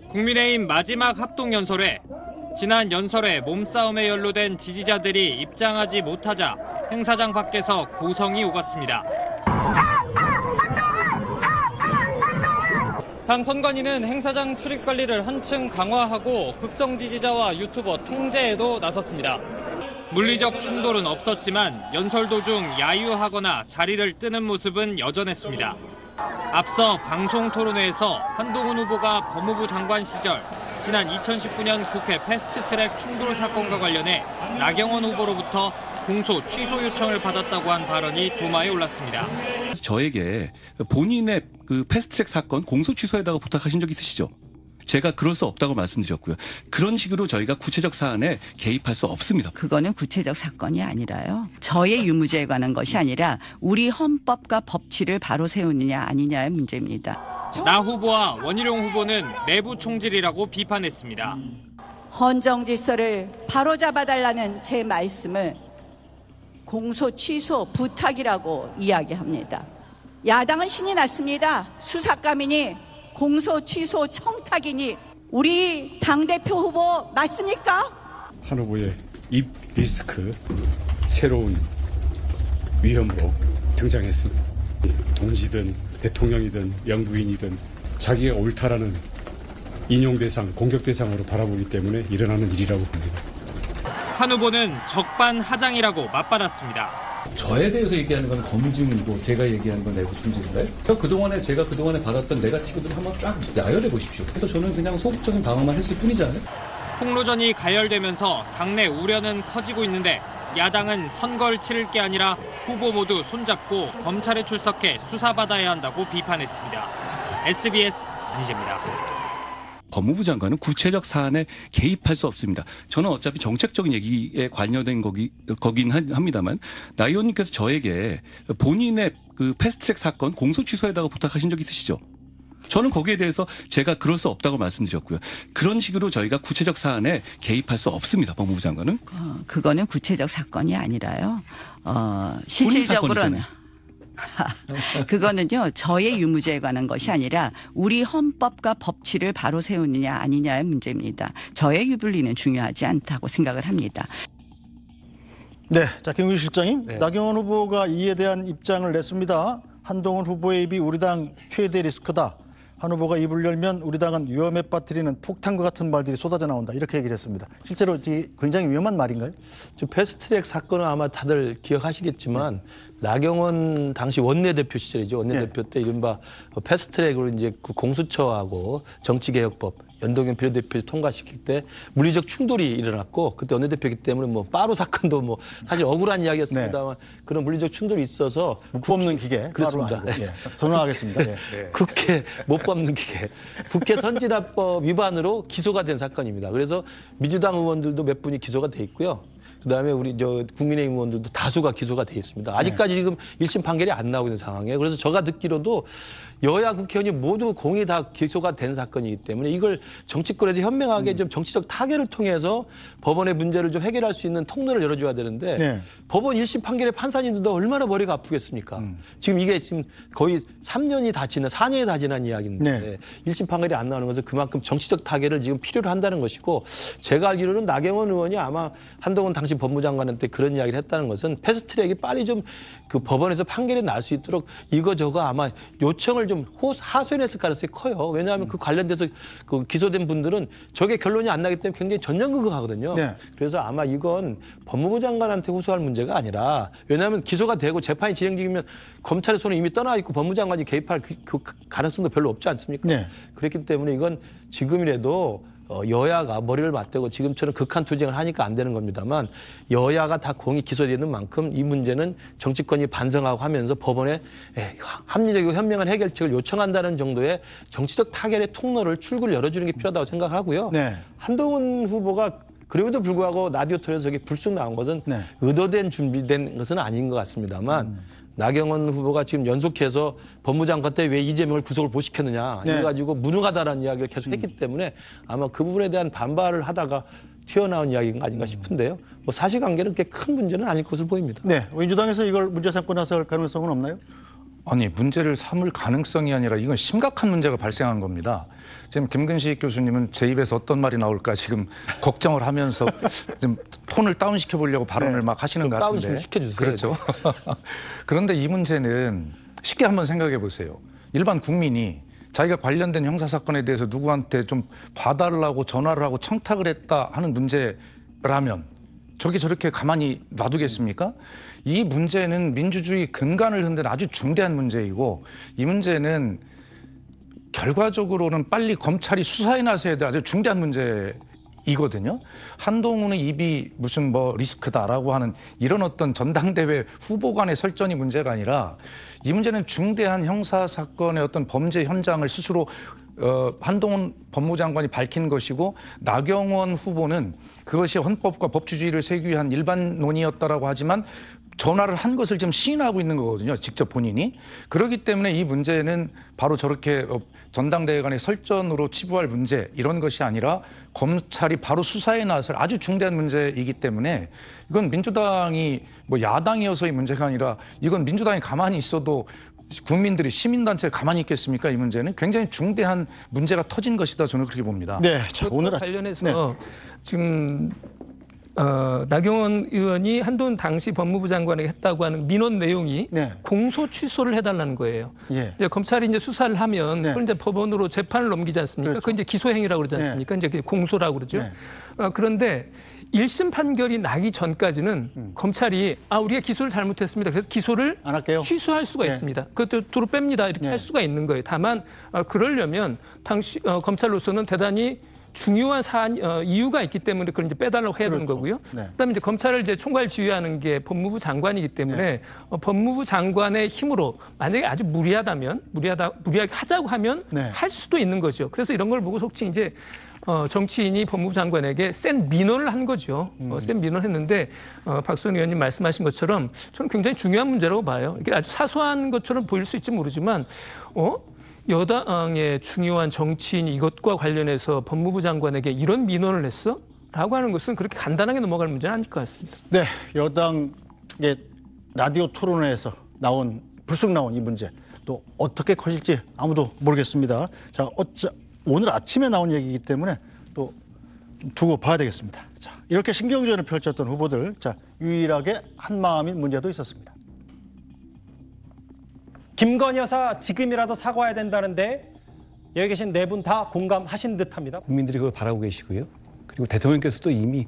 국민의힘 마지막 합동연설회. 지난 연설에 몸싸움에 연루된 지지자들이 입장하지 못하자 행사장 밖에서 고성이 오갔습니다. 당 선관위는 행사장 출입 관리를 한층 강화하고 극성 지지자와 유튜버 통제에도 나섰습니다. 물리적 충돌은 없었지만 연설 도중 야유하거나 자리를 뜨는 모습은 여전했습니다. 앞서 방송 토론회에서 한동훈 후보가 법무부 장관 시절 지난 2019년 국회 패스트트랙 충돌 사건과 관련해 나경원 후보로부터 공소 취소 요청을 받았다고 한 발언이 도마에 올랐습니다. 저에게 본인의 그 패스트트랙 사건 공소 취소에다가 부탁하신 적 있으시죠? 제가 그럴 수 없다고 말씀드렸고요. 그런 식으로 저희가 구체적 사안에 개입할 수 없습니다. 그거는 구체적 사건이 아니라요. 저의 유무죄에 관한 것이 아니라 우리 헌법과 법치를 바로 세우느냐 아니냐의 문제입니다. 나 후보와 원희룡 후보는 내부 총질이라고 비판했습니다. 헌정 질서를 바로잡아달라는 제 말씀을 공소 취소 부탁이라고 이야기합니다. 야당은 신이 났습니다. 수사감이니 공소 취소 청탁이니 우리 당대표 후보 맞습니까? 한 후보의 입 리스크 새로운 위험으로 등장했습니다. 동지든 대통령이든 영부인이든 자기가 옳다라는 인용 대상, 공격 대상으로 바라보기 때문에 일어나는 일이라고 봅니다. 한 후보는 적반하장이라고 맞받았습니다. 저에 대해서 얘기하는 건 검증이고 제가 얘기하는 건 내부 충돌인가요? 제가 그동안에 받았던 네거티브들을 한번 쫙 나열해 보십시오. 그래서 저는 그냥 소극적인 방어만 했을 뿐이잖아요. 폭로전이 가열되면서 당내 우려는 커지고 있는데 야당은 선거를 치를 게 아니라 후보 모두 손잡고 검찰에 출석해 수사받아야 한다고 비판했습니다. SBS 안희재입니다. 법무부 장관은 구체적 사안에 개입할 수 없습니다. 저는 어차피 정책적인 얘기에 관여된 거긴 합니다만 나 의원님께서 저에게 본인의 그 패스트트랙 사건 공소 취소에다가 부탁하신 적 있으시죠? 저는 거기에 대해서 제가 그럴 수 없다고 말씀드렸고요. 그런 식으로 저희가 구체적 사안에 개입할 수 없습니다. 법무부 장관은. 그거는 구체적 사건이 아니라요. 실질적으로는. 그거는요. 저의 유무죄에 관한 것이 아니라 우리 헌법과 법치를 바로 세우느냐 아니냐의 문제입니다. 저의 유불리는 중요하지 않다고 생각을 합니다. 네, 자 김규식 실장님, 네. 나경원 후보가 이에 대한 입장을 냈습니다. 한동훈 후보의 입이 우리 당 최대 리스크다. 한 후보가 입을 열면 우리 당은 위험에 빠뜨리는 폭탄과 같은 말들이 쏟아져 나온다. 이렇게 얘기를 했습니다. 실제로 굉장히 위험한 말인가요? 패스트트랙 사건은 아마 다들 기억하시겠지만 나경원 당시 원내대표 시절이죠. 원내대표 때 이른바 패스트트랙으로 이제 그 공수처하고 정치개혁법 연동형 비례대표 통과시킬 때 물리적 충돌이 일어났고 그때 원내대표이기 때문에 뭐 빠루 사건도 뭐 사실 억울한 이야기였습니다만 그런 물리적 충돌이 있어서 묵 없는 기계. 그렇습니다. 예, 선언하겠습니다. 예. 국회 못 뽑는 기계. 국회 선진화법 위반으로 기소가 된 사건입니다. 그래서 민주당 의원들도 몇 분이 기소가 돼 있고요. 그다음에 우리 국민의힘 의원들도 다수가 기소가 돼 있습니다. 아직까지 지금 1심 판결이 안 나오고 있는 상황이에요. 그래서 제가 듣기로도 여야 국회의원이 모두 공이 다 기소가 된 사건이기 때문에 이걸 정치권에서 현명하게 좀 정치적 타결을 통해서 법원의 문제를 좀 해결할 수 있는 통로를 열어줘야 되는데 법원 1심 판결의 판사님들도 얼마나 머리가 아프겠습니까? 지금 이게 지금 거의 3년이 다 지난 4년이 다 지난 이야기인데 1심 판결이 안 나오는 것은 그만큼 정치적 타결을 지금 필요로 한다는 것이고 제가 알기로는 나경원 의원이 아마 한동훈 당시 법무장관한테 그런 이야기를 했다는 것은 패스트트랙이 빨리 좀 그 법원에서 판결이 날 수 있도록 이거저거 아마 요청을 좀 하소연했을 가능성이 커요. 왜냐하면 그 관련돼서 그 기소된 분들은 저게 결론이 안 나기 때문에 굉장히 전전긍긍하거든요. 그래서 아마 이건 법무부 장관한테 호소할 문제가 아니라 왜냐하면 기소가 되고 재판이 진행 중이면 검찰의 손은 이미 떠나 있고 법무장관이 개입할 그 가능성도 별로 없지 않습니까? 그렇기 때문에 이건 지금이라도 여야가 머리를 맞대고 지금처럼 극한 투쟁을 하니까 안 되는 겁니다만 여야가 다 공이 기소되는 만큼 이 문제는 정치권이 반성하고 하면서 법원에 합리적이고 현명한 해결책을 요청한다는 정도의 정치적 타결의 통로를 출구를 열어주는 게 필요하다고 생각하고요. 한동훈 후보가 그럼에도 불구하고 라디오 토론에서 불쑥 나온 것은 의도된 준비된 것은 아닌 것 같습니다만 나경원 후보가 지금 연속해서 법무장관 때 왜 이재명을 구속을 못 시켰느냐 이거 가지고 무능하다라는 이야기를 계속 했기 때문에 아마 그 부분에 대한 반발을 하다가 튀어나온 이야기가 아닌가 싶은데요. 뭐 사실관계는 그렇게 큰 문제는 아닐 것으로 보입니다. 민주당에서 이걸 문제 삼고 나설 가능성은 없나요? 아니 문제를 삼을 가능성이 아니라 이건 심각한 문제가 발생한 겁니다. 지금 김근식 교수님은 제 입에서 어떤 말이 나올까 지금 걱정을 하면서 좀 톤을 다운시켜 보려고 발언을 막 하시는 것 같은데. 다운 시켜주세요. 그렇죠. 그런데 이 문제는 쉽게 한번 생각해 보세요. 일반 국민이 자기가 관련된 형사사건에 대해서 누구한테 좀 봐달라고 전화를 하고 청탁을 했다 하는 문제라면 저렇게 가만히 놔두겠습니까? 이 문제는 민주주의 근간을 흔든 아주 중대한 문제이고 이 문제는 결과적으로는 빨리 검찰이 수사에 나서야 될 아주 중대한 문제이거든요. 한동훈의 입이 무슨 뭐 리스크다라고 하는 이런 어떤 전당대회 후보 간의 설전이 문제가 아니라 이 문제는 중대한 형사사건의 어떤 범죄 현장을 스스로 한동훈 법무장관이 밝힌 것이고 나경원 후보는 그것이 헌법과 법치주의를 세우기 위한 일반론이었다라고 하지만 전화를 한 것을 지금 시인하고 있는 거거든요. 직접 본인이. 그렇기 때문에 이 문제는 바로 저렇게 전당대회 간의 설전으로 치부할 문제 이런 것이 아니라 검찰이 바로 수사에 나설 아주 중대한 문제이기 때문에 이건 민주당이 뭐 야당이어서의 문제가 아니라 이건 민주당이 가만히 있어도 국민들이 시민단체가 가만히 있겠습니까? 이 문제는 굉장히 중대한 문제가 터진 것이다. 저는 그렇게 봅니다. 네, 자, 오늘 관련해서 지금 나경원 의원이 한동훈 당시 법무부 장관에게 했다고 하는 민원 내용이 공소 취소를 해달라는 거예요. 이제 검찰이 이제 수사를 하면 그걸 이제 법원으로 재판을 넘기지 않습니까? 그건 이제 기소행위라고 그러지 않습니까? 이제 공소라고 그러죠. 그런데 1심 판결이 나기 전까지는 검찰이 우리가 기소를 잘못했습니다. 그래서 기소를 안 할게요. 취소할 수가 있습니다. 그것도 도로 뺍니다. 이렇게 할 수가 있는 거예요. 다만 그러려면 당시 검찰로서는 대단히 중요한 이유가 있기 때문에 그걸 이제 빼달라고 해야 되는 거고요. 그다음에 이제 검찰을 이제 총괄 지휘하는 게 법무부 장관이기 때문에 법무부 장관의 힘으로 만약에 아주 무리하게 하자고 하면 할 수도 있는 거죠. 그래서 이런 걸 보고 속칭 이제 정치인이 법무부 장관에게 센 민원을 한 거죠. 센 민원을 했는데 박수원 의원님 말씀하신 것처럼 저는 굉장히 중요한 문제라고 봐요. 이게 아주 사소한 것처럼 보일 수 있을지 모르지만 여당의 중요한 정치인이 이것과 관련해서 법무부 장관에게 이런 민원을 했어? 라고 하는 것은 그렇게 간단하게 넘어갈 문제는 아닐 것 같습니다. 네, 여당의 라디오 토론회에서 불쑥 나온 이 문제 또 어떻게 커질지 아무도 모르겠습니다. 자, 오늘 아침에 나온 얘기이기 때문에 또 좀 두고 봐야 되겠습니다. 자, 이렇게 신경전을 펼쳤던 후보들, 자, 유일하게 한마음인 문제도 있었습니다. 김건희 여사 지금이라도 사과해야 된다는데 여기 계신 네 분 다 공감하신 듯합니다. 국민들이 그걸 바라고 계시고요. 그리고 대통령께서도 이미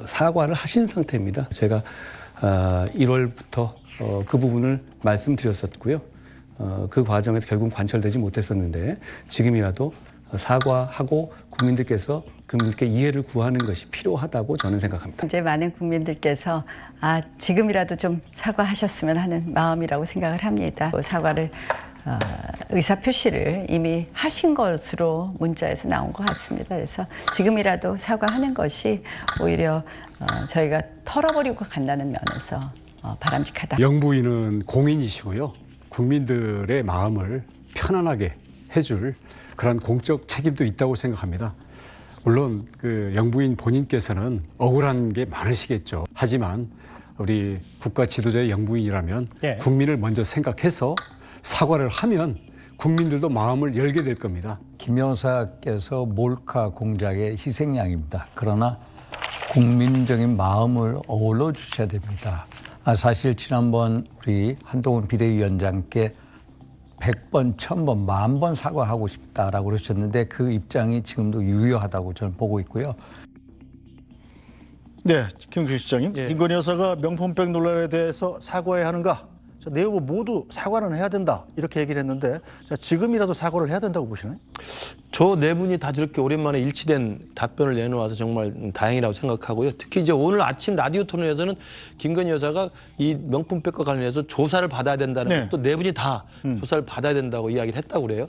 사과를 하신 상태입니다. 제가 1월부터 그 부분을 말씀드렸었고요. 그 과정에서 결국 관철되지 못했었는데 지금이라도 사과하고 국민들께 이해를 구하는 것이 필요하다고 저는 생각합니다. 이제 많은 국민들께서 지금이라도 좀 사과하셨으면 하는 마음이라고 생각을 합니다. 사과를 의사표시를 이미 하신 것으로 문자에서 나온 것 같습니다. 그래서 지금이라도 사과하는 것이 오히려 저희가 털어버리고 간다는 면에서 바람직하다. 영부인은 공인이시고요. 국민들의 마음을 편안하게 해줄 그런 공적 책임도 있다고 생각합니다. 물론 그 영부인 본인께서는 억울한 게 많으시겠죠. 하지만 우리 국가 지도자의 영부인이라면 국민을 먼저 생각해서 사과를 하면 국민들도 마음을 열게 될 겁니다. 김 여사께서 몰카 공작의 희생양입니다. 그러나 국민적인 마음을 어울러 주셔야 됩니다. 사실 지난번 우리 한동훈 비대위원장께 100번, 1000번, 10,000번 사과하고 싶다라고 그러셨는데 그 입장이 지금도 유효하다고 저는 보고 있고요. 네, 김규 시장님. 김건희 여사가 명품백 논란에 대해서 사과해야 하는가? 자, 네 후보 모두 사과는 해야 된다. 이렇게 얘기를 했는데 자, 지금이라도 사과를 해야 된다고 보시나요? 저 네 분이 다 저렇게 오랜만에 일치된 답변을 내놓아서 정말 다행이라고 생각하고요. 특히 이제 오늘 아침 라디오 토론에서는 김건희 여사가 이 명품백과 관련해서 조사를 받아야 된다는 것도 네 분이 다 조사를 받아야 된다고 이야기를 했다고 그래요.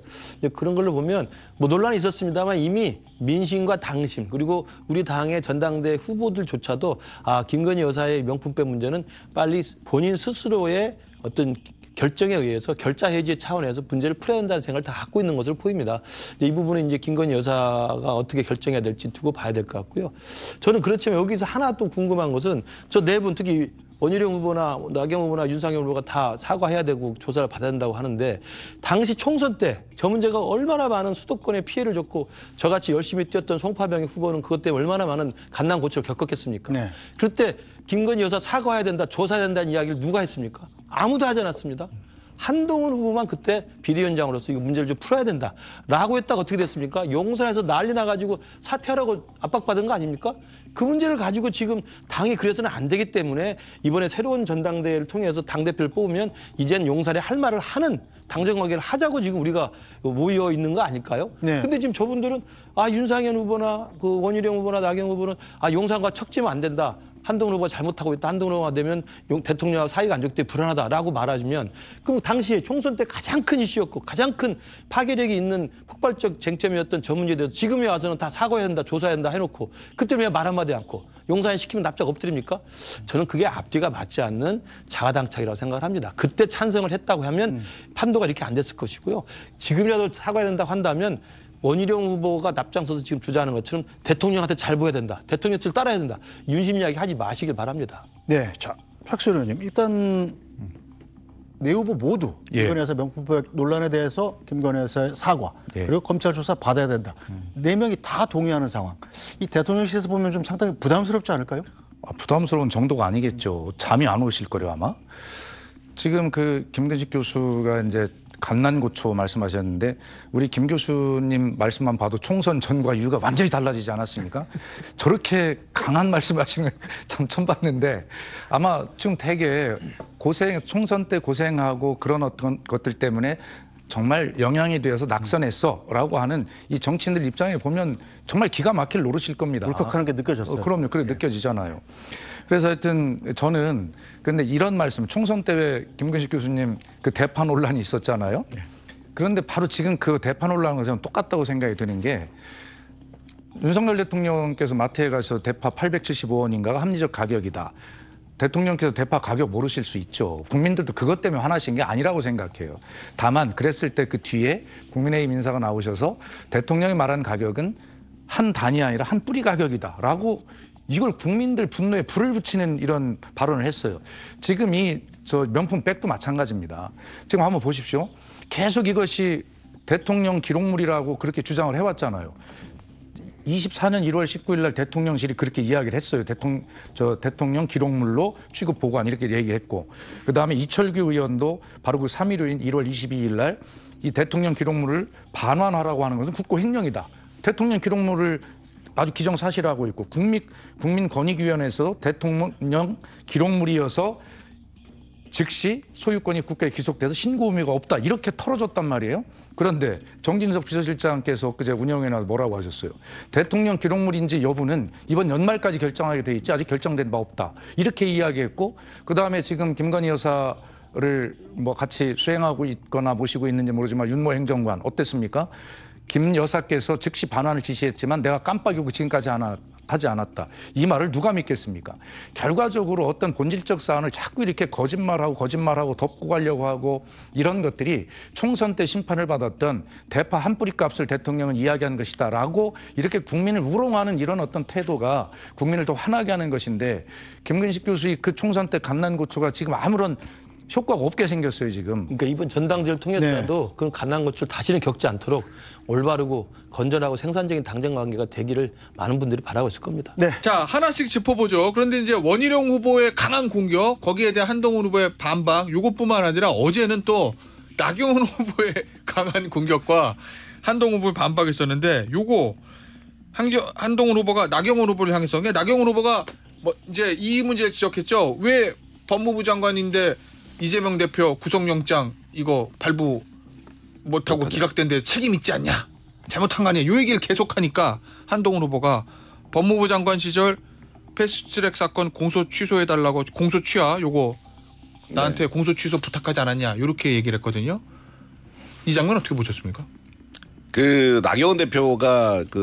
그런 걸로 보면 뭐 논란이 있었습니다만 이미 민심과 당심 그리고 우리 당의 전당대 후보들조차도 김건희 여사의 명품백 문제는 빨리 본인 스스로의 어떤 결정에 의해서 결자 해지 차원에서 문제를 풀어야 된다는 생각을 다 갖고 있는 것으로 보입니다. 이제 이 부분은 이제 김건희 여사가 어떻게 결정해야 될지 두고 봐야 될 것 같고요. 저는 그렇지만 여기서 하나 또 궁금한 것은 저 네 분 특히 원희룡 후보나 나경원 후보나 윤상현 후보가 다 사과해야 되고 조사를 받아야 된다고 하는데 당시 총선 때 저 문제가 얼마나 많은 수도권에 피해를 줬고 저같이 열심히 뛰었던 송파병의 후보는 그것 때문에 얼마나 많은 갓난 고초를 겪었겠습니까? 네. 그럴 때 김건희 여사 사과해야 된다, 조사해야 된다는 이야기를 누가 했습니까? 아무도 하지 않았습니다. 한동훈 후보만 그때 비대위원장으로서 이거 문제를 좀 풀어야 된다라고 했다가 어떻게 됐습니까? 용산에서 난리 나가지고 사퇴하라고 압박받은 거 아닙니까? 그 문제를 가지고 지금 당이 그래서는 안 되기 때문에 이번에 새로운 전당대회를 통해서 당대표를 뽑으면 이젠 용산에 할 말을 하는 당정관계를 하자고 지금 우리가 모여 있는 거 아닐까요? 네. 근데 지금 저분들은 윤상현 후보나 그 원희룡 후보나 나경원 후보는 용산과 척지면 안 된다. 한동훈 후보가 잘못하고 있다. 한동훈 후보가 되면 대통령하고 사이가 안 좋기 때문에 불안하다라고 말하시면 그럼 당시에 총선 때 가장 큰 이슈였고 가장 큰 파괴력이 있는 폭발적 쟁점이었던 저 문제에 대해서 지금에 와서는 다 사과해야 된다, 조사해야 된다 해놓고 그때 왜 말 한마디 않고 용산에 시키면 납작 엎드립니까? 저는 그게 앞뒤가 맞지 않는 자가당착이라고 생각을 합니다. 그때 찬성을 했다고 하면 판도가 이렇게 안 됐을 것이고요. 지금이라도 사과해야 된다고 한다면 원희룡 후보가 납장서서 지금 주장하는 것처럼 대통령한테 잘 보여야 된다. 대통령 뜻을 따라야 된다. 윤심 이야기 하지 마시길 바랍니다. 네, 자, 박수현 의원님. 일단 네 후보 모두 김건희 여사 명품백 논란에 대해서 김건희 여사의 사과 그리고 검찰 조사 받아야 된다. 네 명이 다 동의하는 상황. 이 대통령실에서 보면 좀 상당히 부담스럽지 않을까요? 부담스러운 정도가 아니겠죠. 잠이 안 오실 거래요 아마. 지금 그 김근식 교수가 이제 갓난고초 말씀하셨는데 우리 김 교수님 말씀만 봐도 총선 전과 이유가 완전히 달라지지 않았습니까? 저렇게 강한 말씀하시는 걸 참 처음 봤는데 아마 지금 되게 총선 때 고생하고 그런 어떤 것들 때문에 정말 영향이 되어서 낙선했어라고 하는 이 정치인들 입장에 보면 정말 기가 막힐 노릇일 겁니다. 울컥하는 게 느껴졌어요. 그럼요. 그래 느껴지잖아요. 그래서 하여튼 저는 근데 이런 말씀 총선 때 왜 김근식 교수님 그 대파 논란이 있었잖아요. 그런데 바로 지금 그 대파 논란과 저는 똑같다고 생각이 드는 게 윤석열 대통령께서 마트에 가서 대파 875원인가가 합리적 가격이다. 대통령께서 대파 가격 모르실 수 있죠. 국민들도 그것 때문에 화나신 게 아니라고 생각해요. 다만 그랬을 때 그 뒤에 국민의힘 인사가 나오셔서 대통령이 말한 가격은 한 단이 아니라 한 뿌리 가격이다라고 이걸 국민들 분노에 불을 붙이는 이런 발언을 했어요. 지금 저 명품 백도 마찬가지입니다. 지금 한번 보십시오. 계속 이것이 대통령 기록물이라고 그렇게 주장을 해왔잖아요. 24년 1월 19일 날 대통령실이 그렇게 이야기를 했어요. 대통령 기록물로 취급 보관 이렇게 얘기했고 그다음에 이철규 의원도 바로 그 3일후인 1월 22일 날 이 대통령 기록물을 반환하라고 하는 것은 국고횡령이다. 대통령 기록물을 아주 기정사실화하고 있고 국민권익위원회에서 대통령 기록물이어서 즉시 소유권이 국가에 귀속돼서 신고 의무가 없다 이렇게 털어줬단 말이에요. 그런데 정진석 비서실장께서 그제 운영위에 나와서 뭐라고 하셨어요? 대통령 기록물인지 여부는 이번 연말까지 결정하게 돼 있지 아직 결정된 바 없다 이렇게 이야기했고 그다음에 지금 김건희 여사를 뭐 같이 수행하고 있거나 모시고 있는지 모르지만 윤모 행정관 어땠습니까? 김 여사께서 즉시 반환을 지시했지만 내가 깜빡이고 지금까지 하지 않았다. 이 말을 누가 믿겠습니까? 결과적으로 어떤 본질적 사안을 자꾸 이렇게 거짓말하고 덮고 가려고 하고 이런 것들이 총선 때 심판을 받았던 대파 한 뿌리 값을 대통령은 이야기한 것이다라고 이렇게 국민을 우롱하는 이런 어떤 태도가 국민을 더 화나게 하는 것인데 김근식 교수의 그 총선 때 갓난고초가 지금 아무런 효과가 없게 생겼어요 지금. 그러니까 이번 전당대회를 통해서라도 그런 갓난고초를 다시는 겪지 않도록 올바르고 건전하고 생산적인 당정 관계가 되기를 많은 분들이 바라고 있을 겁니다. 네. 자, 하나씩 짚어보죠. 그런데 이제 원희룡 후보의 강한 공격, 거기에 대한 한동훈 후보의 반박, 요것뿐만 아니라 어제는 또 나경원 후보의 강한 공격과 한동훈 후보의 반박이 있었는데 요거 한동훈 후보가 나경원 후보를 향해서 나경원 후보가 뭐 이제 이 문제를 지적했죠. 왜 법무부 장관인데 이재명 대표 구속영장 이거 발부 못하고 기각된데 책임 있지 않냐. 잘못한 거 아니야. 요 얘기를 계속하니까 한동훈 후보가 법무부 장관 시절 패스트트랙 사건 공소 취소해달라고 공소 취하 요거 나한테 공소 취소 부탁하지 않았냐. 이렇게 얘기를 했거든요. 이 장면 어떻게 보셨습니까? 그 나경원 대표가 그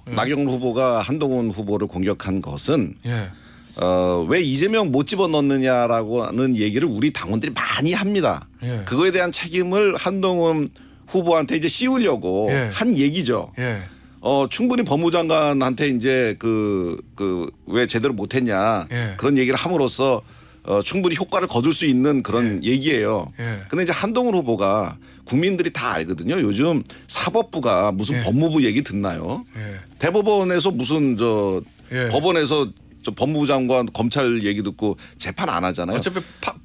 나경원 후보가 한동훈 후보를 공격한 것은 예. 왜 이재명 못 집어넣느냐라고 하는 얘기를 우리 당원들이 많이 합니다. 예. 그거에 대한 책임을 한동훈 후보한테 이제 씌우려고 예. 한 얘기죠. 예. 충분히 법무장관한테 이제 왜 제대로 못했냐 예. 그런 얘기를 함으로써 충분히 효과를 거둘 수 있는 그런 얘기예요. 예. 근데 이제 한동훈 후보가 국민들이 다 알거든요. 요즘 사법부가 무슨 예. 법무부 얘기 듣나요? 예. 대법원에서 무슨 예. 법원에서 법무부 장관 검찰 얘기 듣고 재판 안 하잖아요. 어차피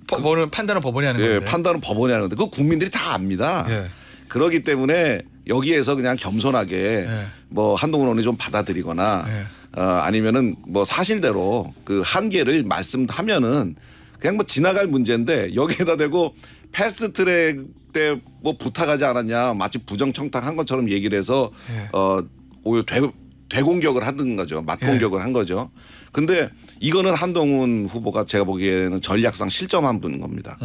법원은 판단은 법원이 하는 건데. 예, 판단은 법원이 하는 건데 그거 국민들이 다 압니다. 예. 그렇기 때문에 여기에서 그냥 겸손하게 예. 뭐 한동훈 의원이 좀 받아들이거나 아니면은 뭐 사실대로 그 한계를 말씀하면은 그냥 뭐 지나갈 문제인데 여기에다 대고 패스트트랙 때 뭐 부탁하지 않았냐 마치 부정청탁한 것처럼 얘기를 해서 오히려 되공격을 하는 거죠. 맞공격을 한 거죠. 근데 이거는 한동훈 후보가 제가 보기에는 전략상 실점한 분인 겁니다.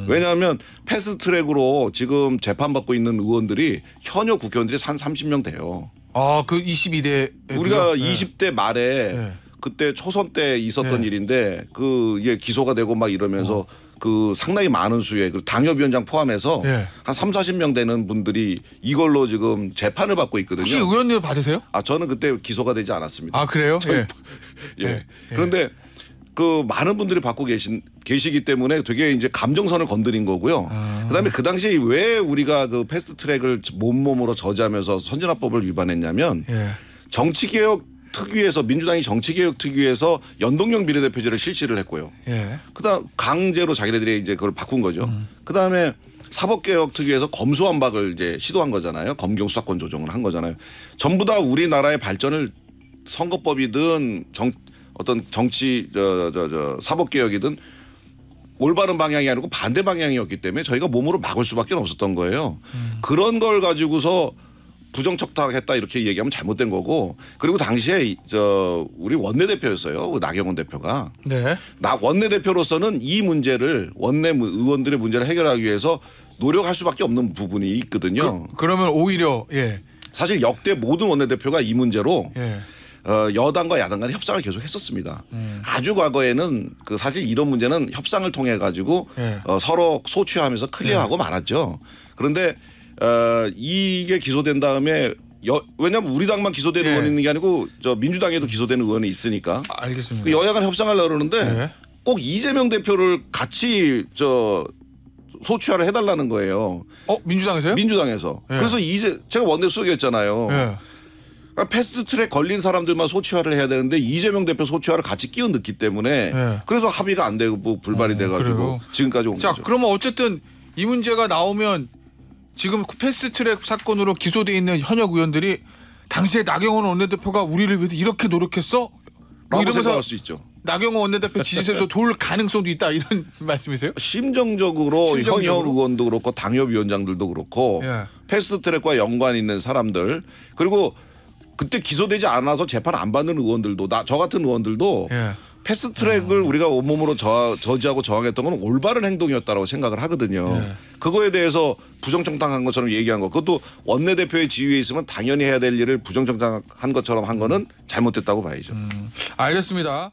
왜냐하면 패스트트랙으로 지금 재판받고 있는 의원들이 현역 국회의원들이 한 30명 돼요. 아, 그 22대 우리가 20대 말에 그때 초선 때 있었던 일인데 이게 기소가 되고 막 이러면서 상당히 많은 수의 당협위원장 포함해서 한 3, 40명 되는 분들이 이걸로 지금 재판을 받고 있거든요. 혹시 의원님 받으세요? 저는 그때 기소가 되지 않았습니다. 아, 그래요? 예. 그런데 많은 분들이 받고 계시기 때문에 되게 이제 감정선을 건드린 거고요. 그다음에 그 당시 왜 우리가 패스트트랙을 몸으로 저지하면서 선진화법을 위반했냐면 정치개혁 특위에서 민주당이 정치개혁 특위에서 연동형 비례대표제를 실시를 했고요. 그다음 강제로 자기네들이 이제 그걸 바꾼 거죠. 그다음에 사법개혁 특위에서 검수완박을 이제 시도한 거잖아요. 검경 수사권 조정을 한 거잖아요. 전부 다 우리나라의 발전을 선거법이든 어떤 정치 사법개혁이든 올바른 방향이 아니고 반대 방향이었기 때문에 저희가 몸으로 막을 수밖에 없었던 거예요. 그런 걸 가지고서 부정청탁했다 이렇게 얘기하면 잘못된 거고 그리고 당시에 우리 원내대표였어요. 나경원 대표가. 네. 원내대표로서는 이 문제를 의원들의 문제를 해결하기 위해서 노력할 수밖에 없는 부분이 있거든요. 그러면 오히려 사실 역대 모든 원내대표가 이 문제로 여당과 야당 간의 협상을 계속 했었습니다. 아주 과거에는 사실 이런 문제는 협상을 통해 가지고 서로 소취하면서 클리어하고 말았죠. 그런데 이게 기소된 다음에 왜냐하면 우리 당만 기소된 의원이 있는 게 아니고 민주당에도 기소된 의원이 있으니까. 알겠습니다. 여야 간 협상하려고 그러는데 꼭 이재명 대표를 같이 소취하를 해달라는 거예요. 민주당에서요? 민주당에서. 그래서 제가 원내 수석이었잖아요. 그러니까 패스트트랙 걸린 사람들만 소취화를 해야 되는데 이재명 대표 소취화를 같이 끼워 넣기 때문에 그래서 합의가 안 되고 불발이 돼가지고 지금까지 온 거죠. 그러면 어쨌든 이 문제가 나오면 지금 패스트트랙 사건으로 기소돼 있는 현역 의원들이 당시에 나경원 원내대표가 우리를 위해서 이렇게 노력했어? 라고 생각할 수 있죠. 나경원 원내대표 지지세에서 돌 가능성도 있다 이런 말씀이세요? 심정적으로 현역 의원도 그렇고 당협위원장들도 그렇고 패스트트랙과 연관 있는 사람들 그리고 그때 기소되지 않아서 재판 안 받는 의원들도 저 같은 의원들도 패스트트랙을 우리가 온몸으로 저지하고 저항했던 건 올바른 행동이었다고 생각을 하거든요. 그거에 대해서 부정청탁한 것처럼 얘기한 거 그것도 원내대표의 지위에 있으면 당연히 해야 될 일을 부정청탁한 것처럼 한 거는 잘못됐다고 봐야죠. 알겠습니다.